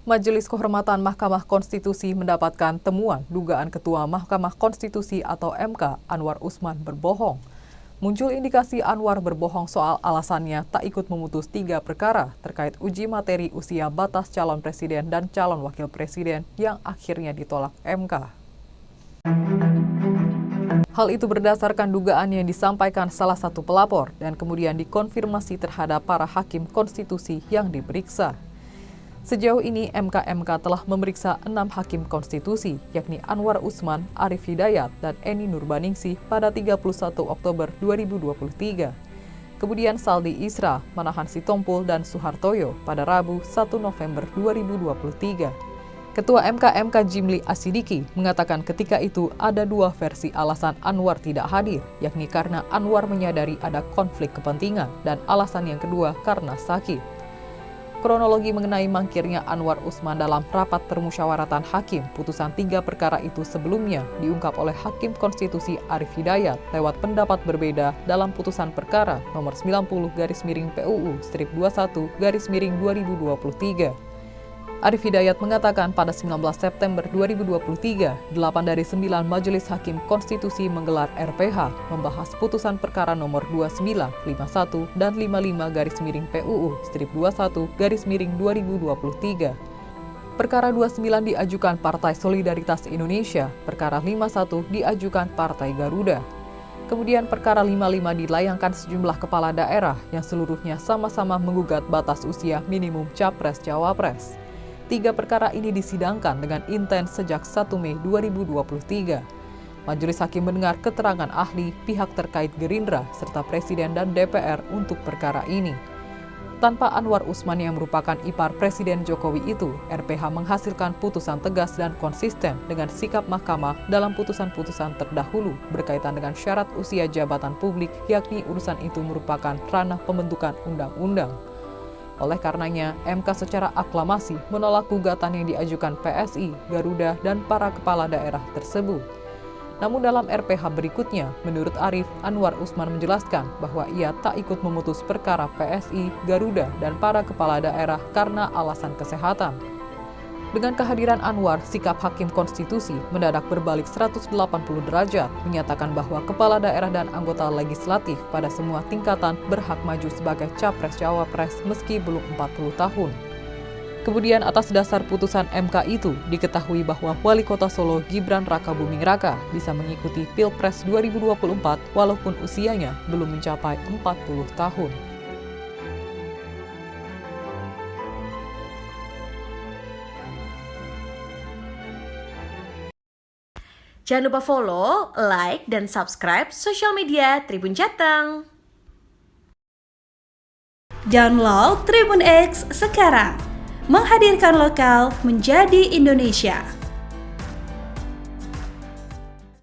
Majelis Kehormatan Mahkamah Konstitusi mendapatkan temuan dugaan Ketua Mahkamah Konstitusi atau MK Anwar Usman berbohong. Muncul indikasi Anwar berbohong soal alasannya tak ikut memutus 3 perkara terkait uji materi usia batas calon presiden dan calon wakil presiden yang akhirnya ditolak MK. Hal itu berdasarkan dugaan yang disampaikan salah satu pelapor dan kemudian dikonfirmasi terhadap para hakim konstitusi yang diperiksa. Sejauh ini MK telah memeriksa 6 hakim konstitusi, yakni Anwar Usman, Arief Hidayat, dan Eni Nurbaningsih pada 31 Oktober 2023. Kemudian Saldi Isra, Manahan Sitompul, dan Suhartoyo pada Rabu 1 November 2023. Ketua MK Jimli Asidiki mengatakan ketika itu ada 2 versi alasan Anwar tidak hadir, yakni karena Anwar menyadari ada konflik kepentingan dan alasan yang kedua karena sakit. Kronologi mengenai mangkirnya Anwar Usman dalam rapat permusyawaratan hakim putusan 3 perkara itu sebelumnya diungkap oleh Hakim Konstitusi Arief Hidayat lewat pendapat berbeda dalam putusan perkara nomor 90/PUU-21/2023. Arief Hidayat mengatakan pada 19 September 2023, 8 dari 9 Majelis Hakim Konstitusi menggelar RPH membahas putusan perkara nomor 29, 51, dan 55/PUU-21/2023. Perkara 29 diajukan Partai Solidaritas Indonesia, perkara 51 diajukan Partai Garuda. Kemudian perkara 55 dilayangkan sejumlah kepala daerah yang seluruhnya sama-sama menggugat batas usia minimum Capres-Cawapres. 3 perkara ini disidangkan dengan intens sejak 1 Mei 2023. Majelis Hakim mendengar keterangan ahli, pihak terkait Gerindra, serta Presiden dan DPR untuk perkara ini. Tanpa Anwar Usman yang merupakan ipar Presiden Jokowi itu, RPH menghasilkan putusan tegas dan konsisten dengan sikap mahkamah dalam putusan-putusan terdahulu berkaitan dengan syarat usia jabatan publik, yakni urusan itu merupakan ranah pembentukan undang-undang. Oleh karenanya, MK secara aklamasi menolak gugatan yang diajukan PSI, Garuda, dan para kepala daerah tersebut. Namun dalam RPH berikutnya, menurut Arief, Anwar Usman menjelaskan bahwa ia tak ikut memutus perkara PSI, Garuda, dan para kepala daerah karena alasan kesehatan. Dengan kehadiran Anwar, sikap Hakim Konstitusi mendadak berbalik 180 derajat, menyatakan bahwa kepala daerah dan anggota legislatif pada semua tingkatan berhak maju sebagai Capres-Cawapres meski belum 40 tahun. Kemudian atas dasar putusan MK itu, diketahui bahwa Wali Kota Solo Gibran Rakabuming Raka bisa mengikuti Pilpres 2024 walaupun usianya belum mencapai 40 tahun. Jangan lupa follow, like, dan subscribe sosial media Tribun Jateng. Download Tribun X sekarang, menghadirkan lokal menjadi Indonesia.